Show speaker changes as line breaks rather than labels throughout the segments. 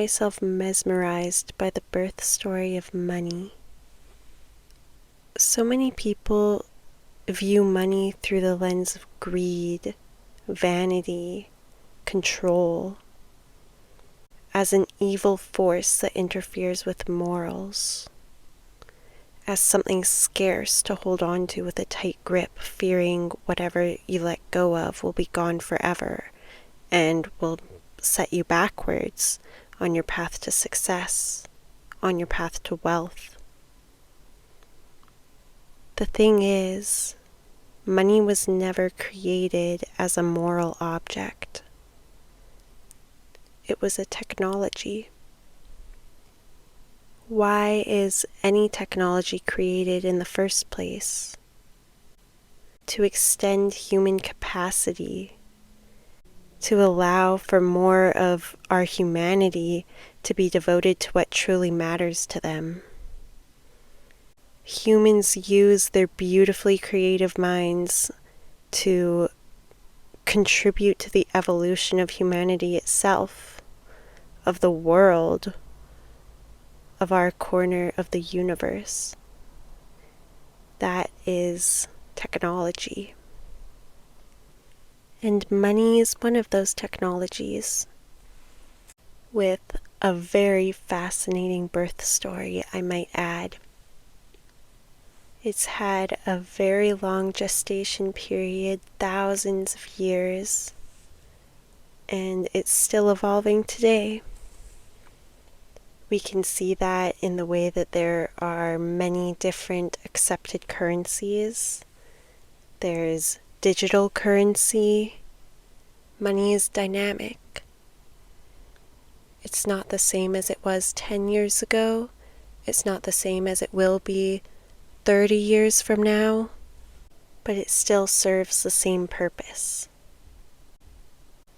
myself mesmerized by the birth story of money. So many people view money through the lens of greed, vanity, control, as an evil force that interferes with morals, as something scarce to hold on to with a tight grip, fearing whatever you let go of will be gone forever and will set you backwards on your path to success, on your path to wealth. The thing is, money was never created as a moral object. It was a technology. Why is any technology created in the first place? To extend human capacity, to allow for more of our humanity to be devoted to what truly matters to them. Humans use their beautifully creative minds to contribute to the evolution of humanity itself, of the world, of our corner of the universe. That is technology. And money is one of those technologies, with a very fascinating birth story, I might add. It's had a very long gestation period, thousands of years, and it's still evolving today. We can see that in the way that there are many different accepted currencies. There's digital currency. Money is dynamic. It's not the same as it was 10 years ago. It's not the same as it will be 30 years from now, but it still serves the same purpose.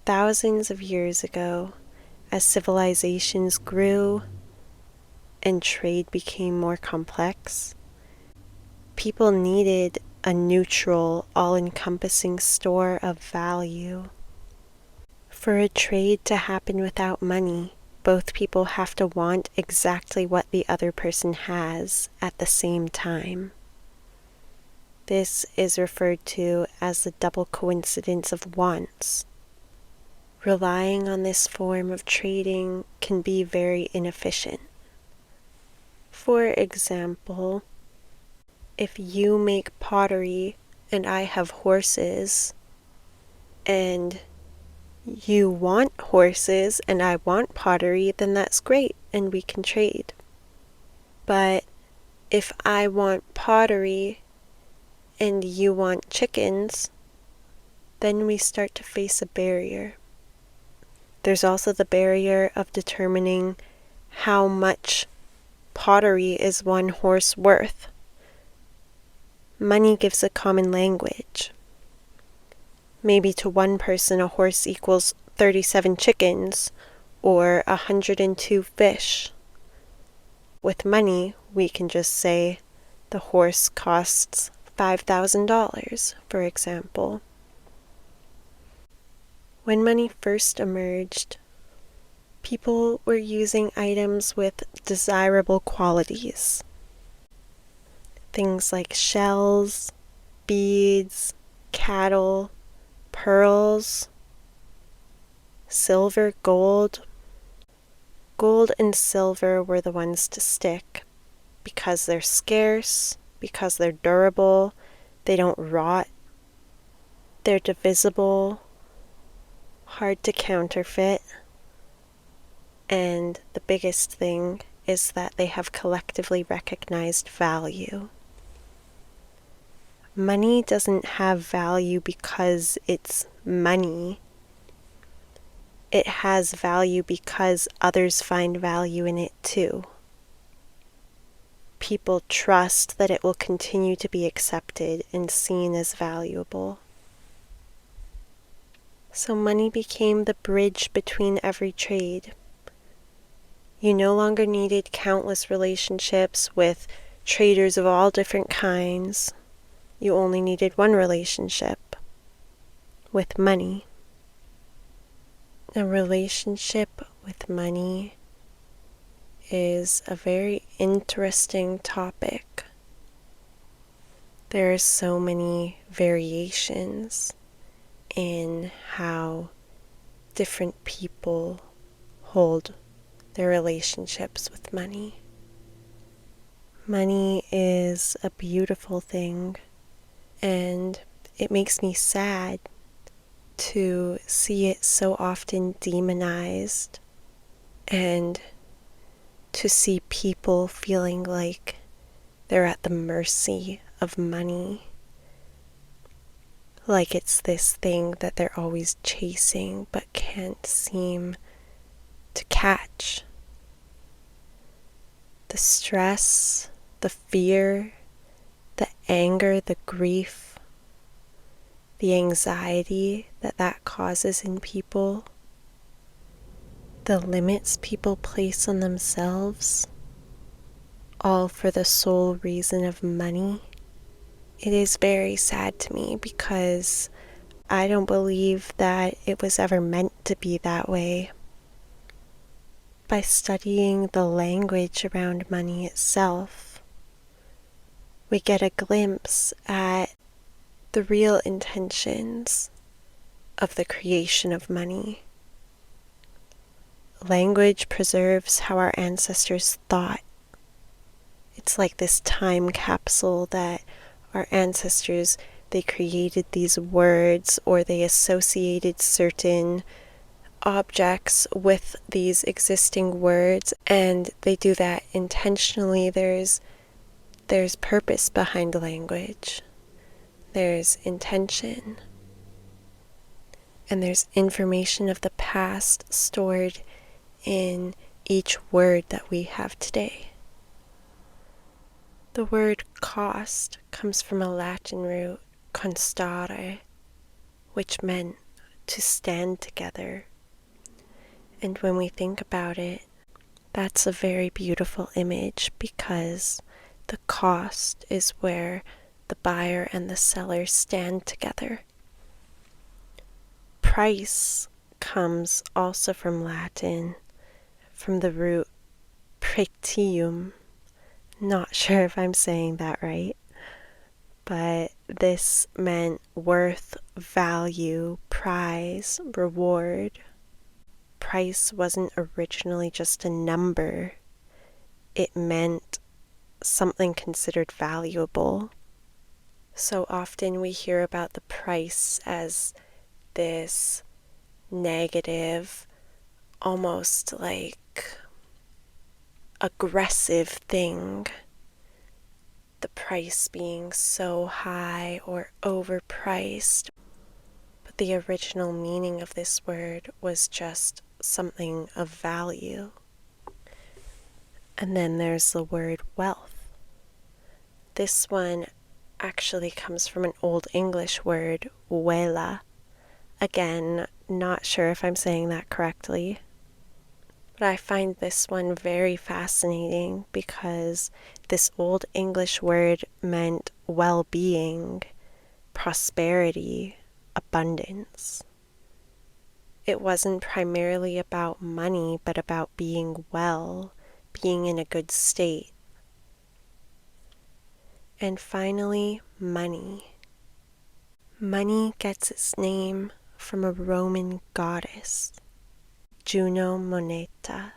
Thousands of years ago, as civilizations grew and trade became more complex, people needed a neutral, all-encompassing store of value. For a trade to happen without money, both people have to want exactly what the other person has at the same time. This is referred to as the double coincidence of wants. Relying on this form of trading can be very inefficient. For example, if you make pottery and I have horses, and you want horses and I want pottery, then that's great and we can trade. But if I want pottery and you want chickens, then we start to face a barrier. There's also the barrier of determining how much pottery is one horse worth. Money gives a common language. Maybe to one person a horse equals 37 chickens or 102 fish. With money, we can just say the horse costs $5,000, for example. When money first emerged, people were using items with desirable qualities. Things like shells, beads, cattle, pearls, silver, gold. Gold and silver were the ones to stick because they're scarce, because they're durable, they don't rot, they're divisible, hard to counterfeit, and the biggest thing is that they have collectively recognized value. Money doesn't have value because it's money. It has value because others find value in it too. People trust that it will continue to be accepted and seen as valuable. So money became the bridge between every trade. You no longer needed countless relationships with traders of all different kinds. You only needed one relationship with money. A relationship with money is a very interesting topic. There are so many variations in how different people hold their relationships with money. Money is a beautiful thing, and it makes me sad to see it so often demonized and to see people feeling like they're at the mercy of money, like it's this thing that they're always chasing but can't seem to catch. The stress, the fear, the anger, the grief, the anxiety that causes in people, the limits people place on themselves, all for the sole reason of money. It is very sad to me because I don't believe that it was ever meant to be that way. By studying the language around money itself, we get a glimpse at the real intentions of the creation of money. Language preserves how our ancestors thought. It's like this time capsule that our ancestors, they created these words, or they associated certain objects with these existing words, and they do that intentionally. There's purpose behind language. There's intention. And there's information of the past stored in each word that we have today. The word cost comes from a Latin root, constare, which meant to stand together. And when we think about it, that's a very beautiful image, because the cost is where the buyer and the seller stand together. Price comes also from Latin, from the root pretium. Not sure if I'm saying that right, but this meant worth, value, prize, reward. Price wasn't originally just a number. It meant something considered valuable. So often we hear about the price as this negative, almost like aggressive thing. The price being so high or overpriced. But the original meaning of this word was just something of value. And then there's the word wealth. This one actually comes from an Old English word, wela. Again, not sure if I'm saying that correctly. But I find this one very fascinating because this Old English word meant well-being, prosperity, abundance. It wasn't primarily about money, but about being well, being in a good state. And finally, money. Money gets its name from a Roman goddess, Juno Moneta.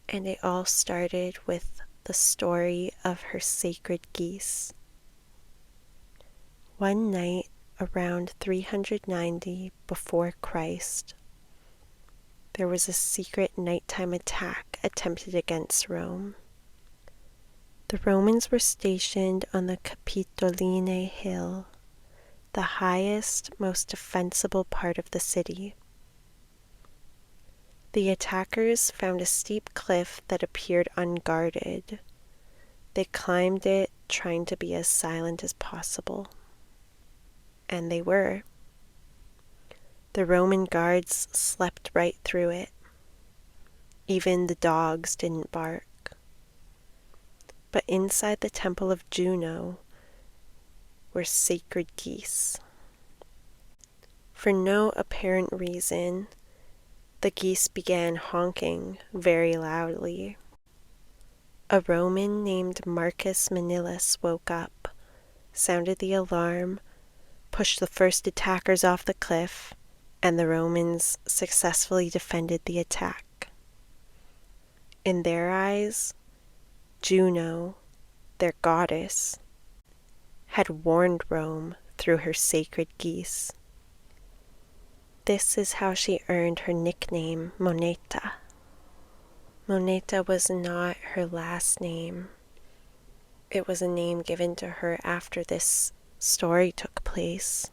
And it all started with the story of her sacred geese. One night around 390 before Christ, there was a secret nighttime attack attempted against Rome. The Romans were stationed on the Capitoline Hill, the highest, most defensible part of the city. The attackers found a steep cliff that appeared unguarded. They climbed it, trying to be as silent as possible. And they were. The Roman guards slept right through it. Even the dogs didn't bark. But inside the temple of Juno were sacred geese. For no apparent reason, The geese began honking very loudly. A Roman named Marcus Manilius woke up, sounded the alarm, pushed the first attackers off the cliff, and the Romans successfully defended the attack. In their eyes, Juno, their goddess, had warned Rome through her sacred geese. This is how she earned her nickname Moneta. Moneta was not her last name. It was a name given to her after this story took place.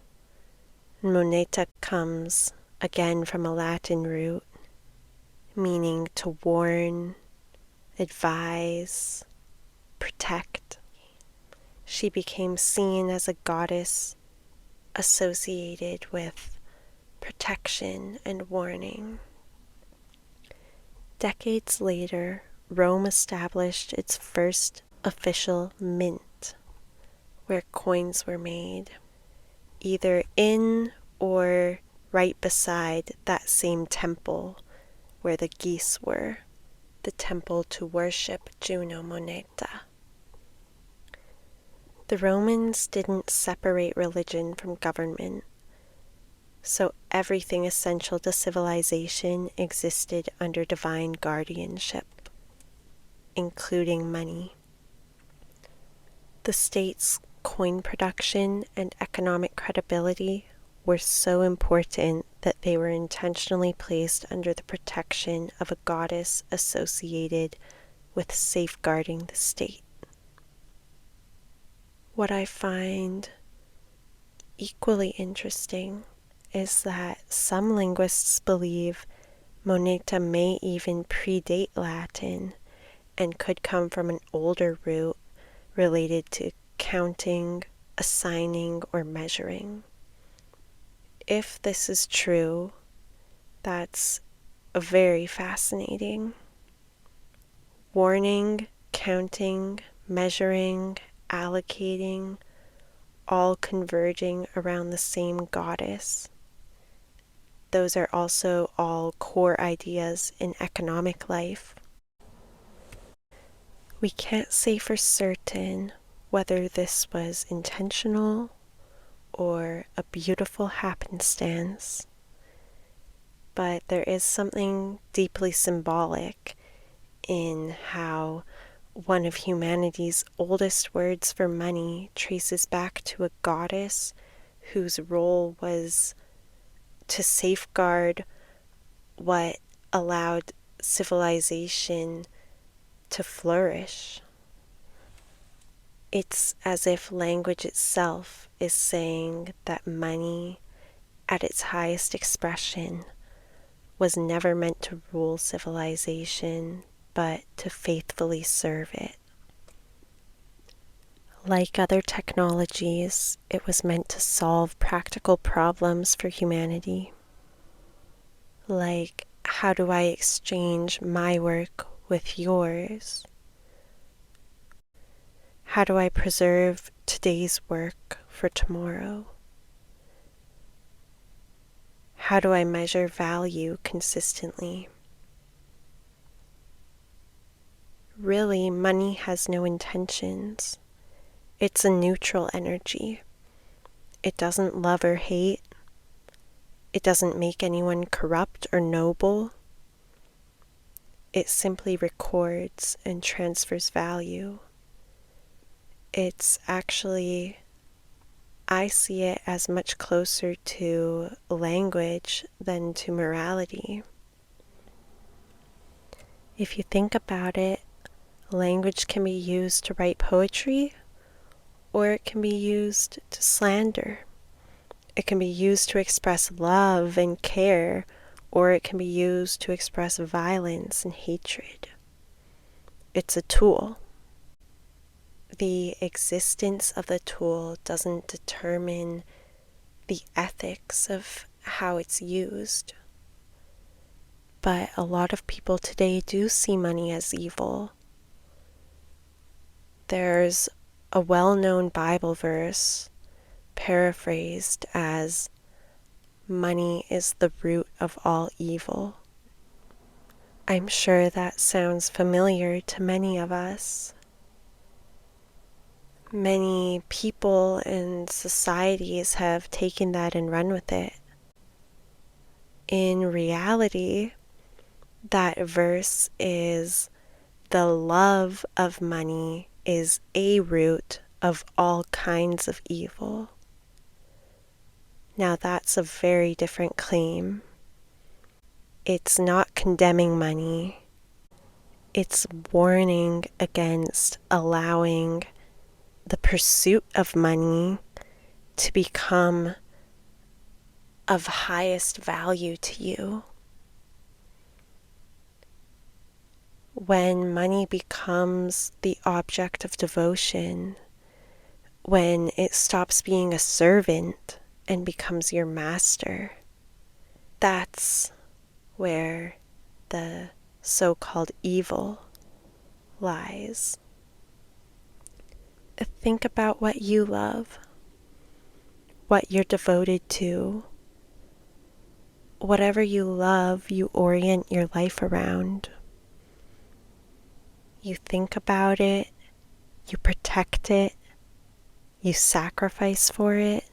Moneta comes again from a Latin root, meaning to warn, advise, protect. She became seen as a goddess associated with protection and warning. Decades later, Rome established its first official mint, where coins were made, either in or right beside that same temple where the geese were, the temple to worship Juno Moneta. The Romans didn't separate religion from government, so everything essential to civilization existed under divine guardianship, including money. The state's coin production and economic credibility were so important that they were intentionally placed under the protection of a goddess associated with safeguarding the state. What I find equally interesting is that some linguists believe moneta may even predate Latin and could come from an older root related to counting, assigning, or measuring. If this is true, that's very fascinating. Warning, counting, measuring, allocating, all converging around the same goddess. Those are also all core ideas in economic life. We can't say for certain whether this was intentional or a beautiful happenstance, but there is something deeply symbolic in how one of humanity's oldest words for money traces back to a goddess whose role was to safeguard what allowed civilization to flourish. It's as if language itself is saying that money, at its highest expression, was never meant to rule civilization, but to faithfully serve it. Like other technologies, it was meant to solve practical problems for humanity. Like, how do I exchange my work with yours? How do I preserve today's work for tomorrow? How do I measure value consistently? Really, money has no intentions. It's a neutral energy. It doesn't love or hate. It doesn't make anyone corrupt or noble. It simply records and transfers value. It's actually, I see it as much closer to language than to morality. If you think about it, language can be used to write poetry, or it can be used to slander. It can be used to express love and care, or it can be used to express violence and hatred. It's a tool. The existence of the tool doesn't determine the ethics of how it's used. But a lot of people today do see money as evil. There's a well-known Bible verse paraphrased as, "Money is the root of all evil." I'm sure that sounds familiar to many of us. Many people and societies have taken that and run with it. In reality, that verse is the love of money is a root of all kinds of evil. Now that's a very different claim. It's not condemning money. It's warning against allowing the pursuit of money to become of highest value to you. When money becomes the object of devotion, when it stops being a servant and becomes your master, that's where the so-called evil lies. Think about what you love, what you're devoted to. Whatever you love, you orient your life around. You think about it, you protect it, you sacrifice for it,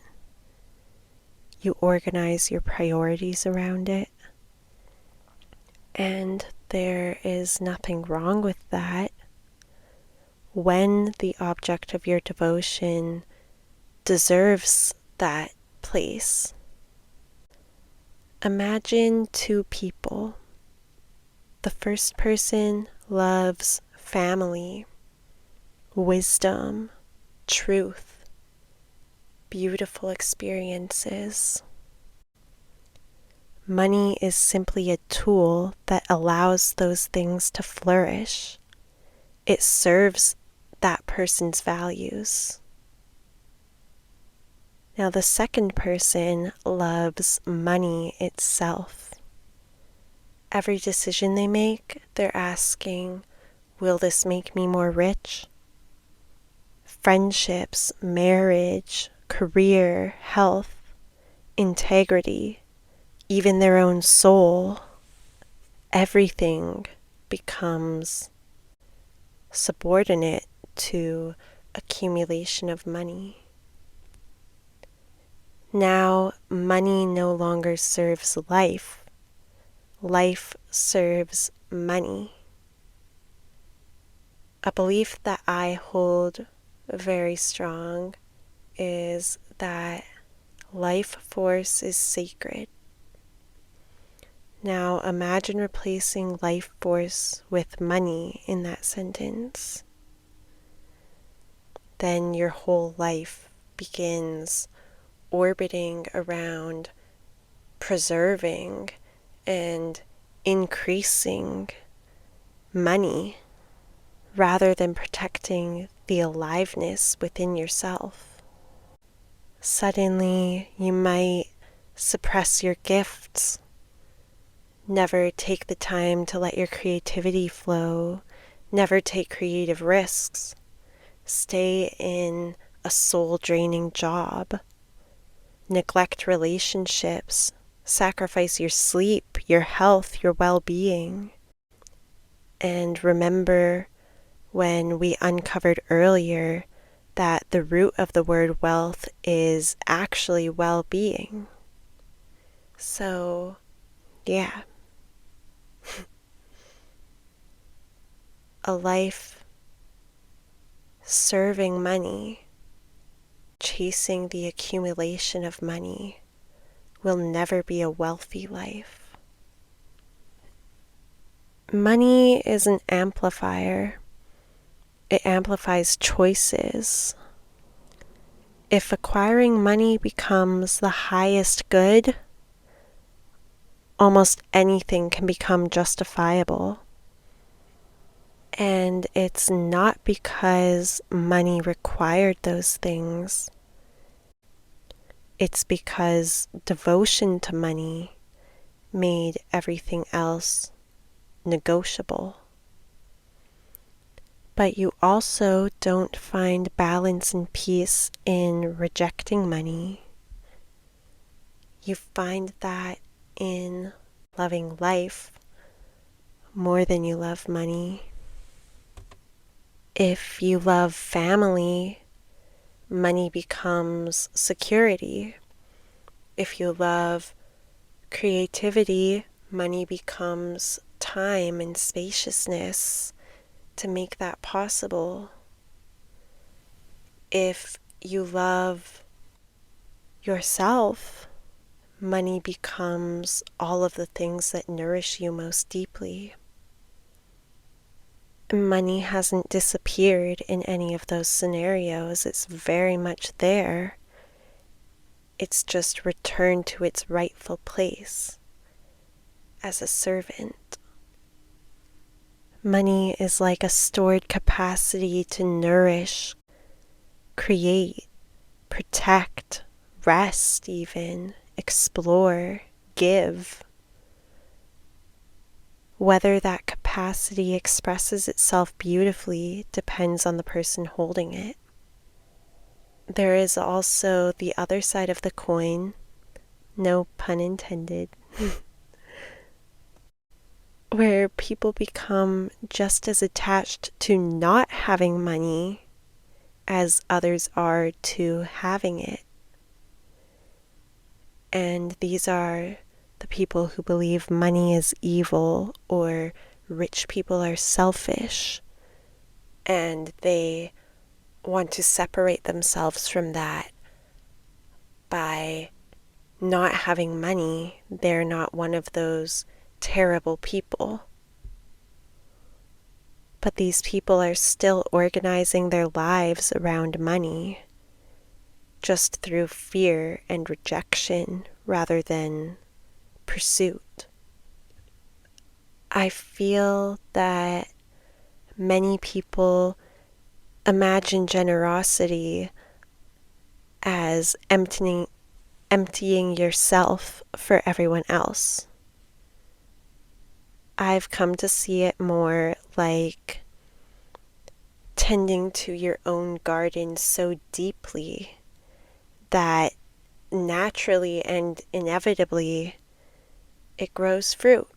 you organize your priorities around it. And there is nothing wrong with that when the object of your devotion deserves that place. Imagine two people. The first person loves family, wisdom, truth, beautiful experiences. Money is simply a tool that allows those things to flourish. It serves that person's values. Now, the second person loves money itself. Every decision they make, they're asking, will this make me more rich? Friendships, marriage, career, health, integrity, even their own soul, everything becomes subordinate to accumulation of money. Now, money no longer serves life. Life serves money. A belief that I hold very strong is that life force is sacred. Now, imagine replacing life force with money in that sentence. Then your whole life begins orbiting around preserving and increasing money rather than protecting the aliveness within yourself. Suddenly, you might suppress your gifts, never take the time to let your creativity flow, never take creative risks, stay in a soul-draining job, neglect relationships, sacrifice your sleep, your health, your well-being. And remember when we uncovered earlier that the root of the word wealth is actually well-being. So, yeah. A life serving money, chasing the accumulation of money, will never be a wealthy life. Money is an amplifier. It amplifies choices. If acquiring money becomes the highest good, almost anything can become justifiable. And it's not because money required those things. It's because devotion to money made everything else negotiable. But you also don't find balance and peace in rejecting money. You find that in loving life more than you love money. If you love family, money becomes security. If you love creativity, money becomes time and spaciousness to make that possible. If you love yourself, money becomes all of the things that nourish you most deeply. Money hasn't disappeared in any of those scenarios. It's very much there. It's just returned to its rightful place as a servant. Money is like a stored capacity to nourish, create, protect, rest even, explore, give. Whether that capacity expresses itself beautifully depends on the person holding it. There is also the other side of the coin, no pun intended, where people become just as attached to not having money as others are to having it. And these are the people who believe money is evil or rich people are selfish, and they want to separate themselves from that by not having money. They're not one of those terrible people. But these people are still organizing their lives around money, just through fear and rejection rather than pursuit. I feel that many people imagine generosity as emptying yourself for everyone else. I've come to see it more like tending to your own garden so deeply that naturally and inevitably it grows fruit.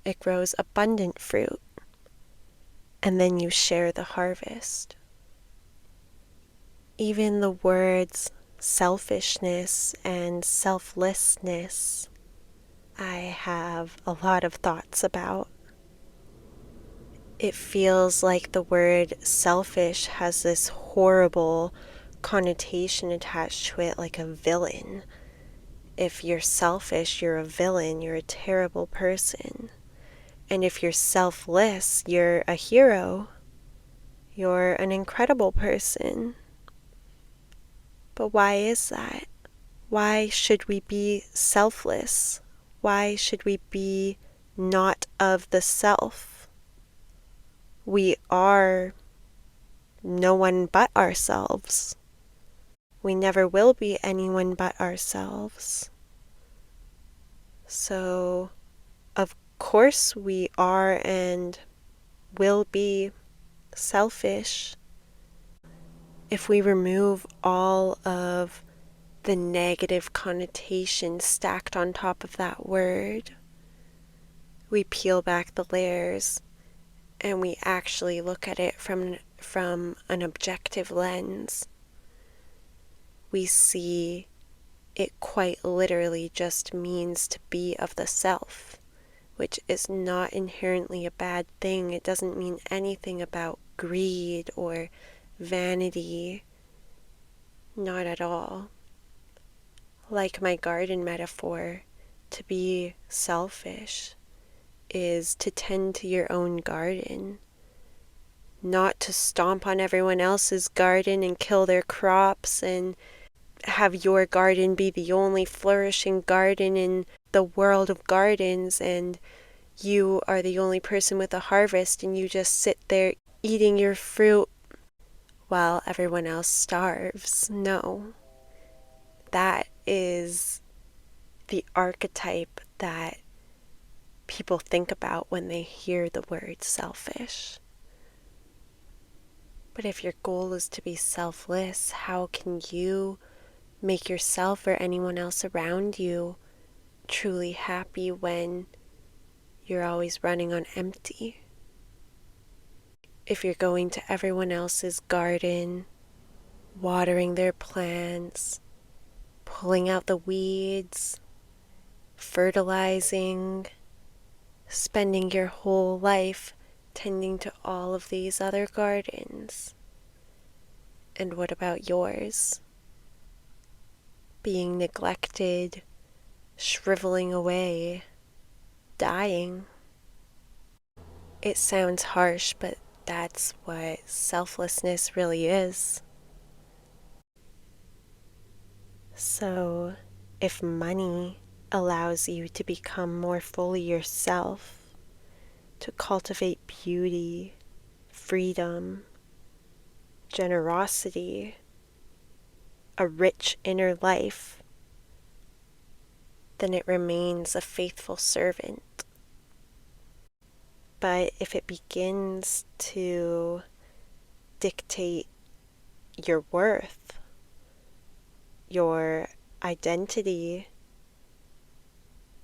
It grows abundant fruit. And then you share the harvest. Even the words selfishness and selflessness, I have a lot of thoughts about. It feels like the word selfish has this horrible connotation attached to it, like a villain. If you're selfish, you're a villain, you're a terrible person. And if you're selfless, you're a hero. You're an incredible person. But why is that? Why should we be selfless? Why should we be not of the self? We are no one but ourselves. We never will be anyone but ourselves. So, of course we are and will be selfish. If we remove all of the negative connotations stacked on top of that word, we peel back the layers and we actually look at it from an objective lens, we see it quite literally just means to be of the self, which is not inherently a bad thing. It doesn't mean anything about greed or vanity, not at all. Like my garden metaphor, to be selfish is to tend to your own garden, not to stomp on everyone else's garden and kill their crops and have your garden be the only flourishing garden in the world of gardens, and you are the only person with a harvest and you just sit there eating your fruit while everyone else starves. No. That is the archetype that people think about when they hear the word selfish. But if your goal is to be selfless, how can you make yourself or anyone else around you truly happy when you're always running on empty. If you're going to everyone else's garden, watering their plants, pulling out the weeds, fertilizing, spending your whole life tending to all of these other gardens. And what about yours? Being neglected, shriveling away, dying. It sounds harsh, but that's what selflessness really is. So, if money allows you to become more fully yourself, to cultivate beauty, freedom, generosity, a rich inner life, then it remains a faithful servant. But if it begins to dictate your worth, your identity,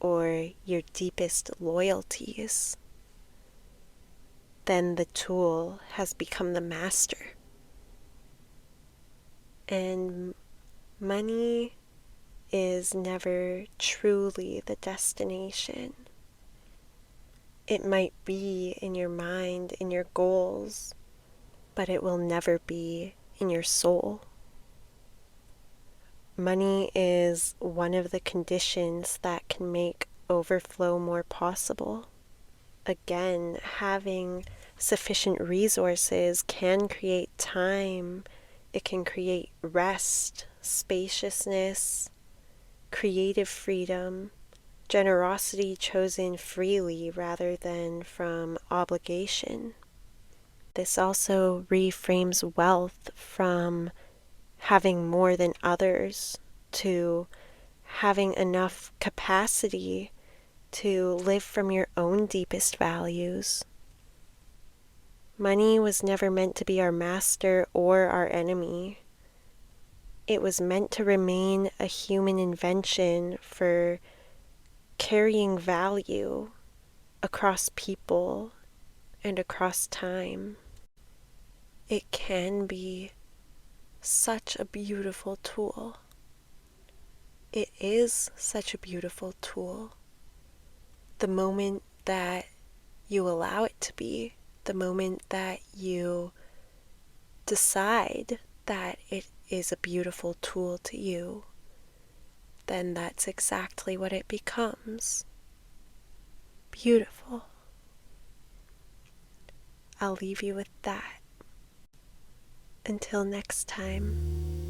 or your deepest loyalties, then the tool has become the master. And money is never truly the destination. It might be in your mind, in your goals, but it will never be in your soul. Money is one of the conditions that can make overflow more possible. Again, having sufficient resources can create time. It can create rest, spaciousness, creative freedom, generosity chosen freely rather than from obligation. This also reframes wealth from having more than others to having enough capacity to live from your own deepest values. Money was never meant to be our master or our enemy. It was meant to remain a human invention for carrying value across people and across time. It can be such a beautiful tool. It is such a beautiful tool. The moment that you allow it to be, the moment that you decide that it is a beautiful tool to you, then that's exactly what it becomes. Beautiful. I'll leave you with that. Until next time.